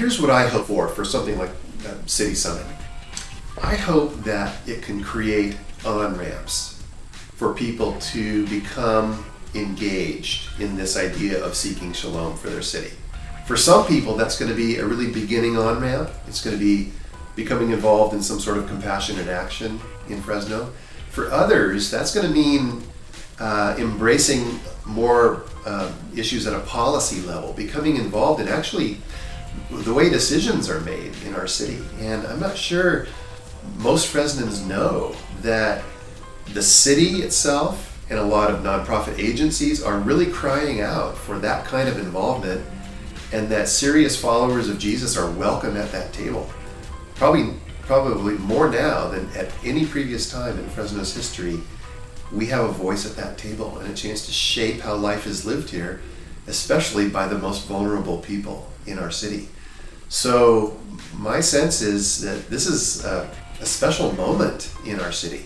here's what I hope for something like City Summit. I hope that it can create on-ramps for people to become engaged in this idea of seeking shalom for their city. For some people, that's going to be a really beginning on-ramp. It's going to be becoming involved in some sort of compassionate action in Fresno. For others, that's going to mean embracing more issues at a policy level, becoming involved in actually the way decisions are made in our city. And I'm not sure most Fresnans know that the city itself and a lot of nonprofit agencies are really crying out for that kind of involvement, and that serious followers of Jesus are welcome at that table. Probably more now than at any previous time in Fresno's history. We have a voice at that table and a chance to shape how life is lived here, especially by the most vulnerable people in our city. So my sense is that this is a special moment in our city.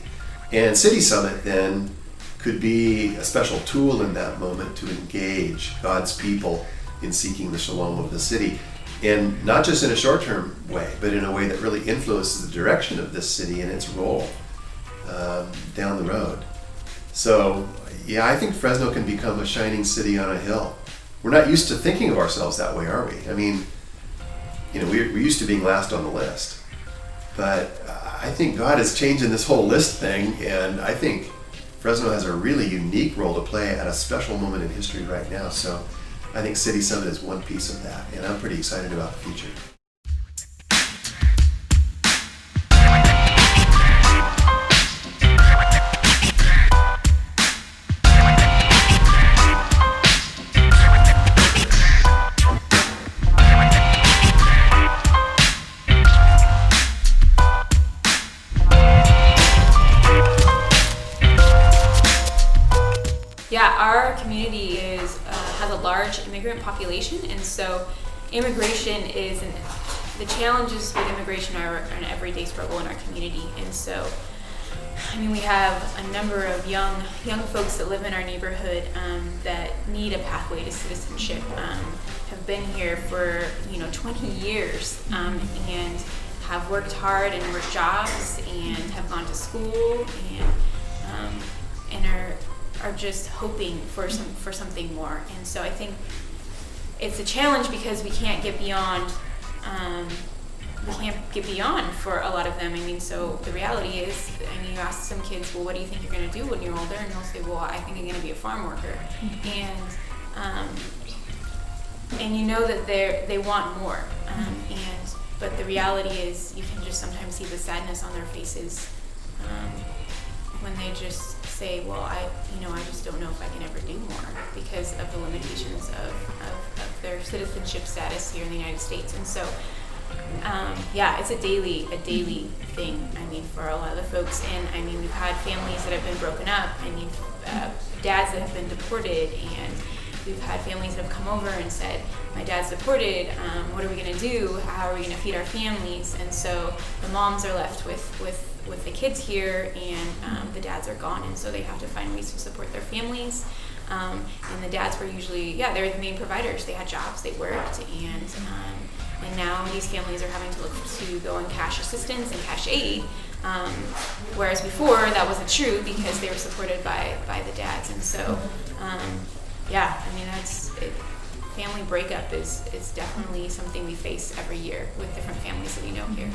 And City Summit then could be a special tool in that moment to engage God's people in seeking the shalom of the city. And not just in a short-term way, but in a way that really influences the direction of this city and its role down the road. So, yeah, I think Fresno can become a shining city on a hill. We're not used to thinking of ourselves that way, are we? I mean, we're used to being last on the list. But I think God is changing this whole list thing, and I think Fresno has a really unique role to play at a special moment in history right now. So I think City Summit is one piece of that, and I'm pretty excited about the future. Yeah, our community has a large immigrant population, and so immigration the challenges with immigration are an everyday struggle in our community. And so, we have a number of young folks that live in our neighborhood that need a pathway to citizenship, have been here for 20 years, and have worked hard and worked jobs and have gone to school and are just hoping for something more. And so I think it's a challenge because we can't get beyond for a lot of them. So the reality is, you ask some kids, well, what do you think you're going to do when you're older? And they'll say, well, I think I'm going to be a farm worker. And that they want more. But the reality is, you can just sometimes see the sadness on their faces when they just say, well, I just don't know if I can ever do more because of the limitations of their citizenship status here in the United States. And so, it's a daily thing, for a lot of the folks. And we've had families that have been broken up, dads that have been deported, and we've had families that have come over and said, my dad's deported, what are we going to do? How are we going to feed our families? And so the moms are left with the kids here, and the dads are gone, and so they have to find ways to support their families. And the dads were usually, they were the main providers. They had jobs, they worked, and now these families are having to look to go on cash assistance and cash aid, whereas before that wasn't true because they were supported by the dads. And so, family breakup is definitely something we face every year with different families that we know here.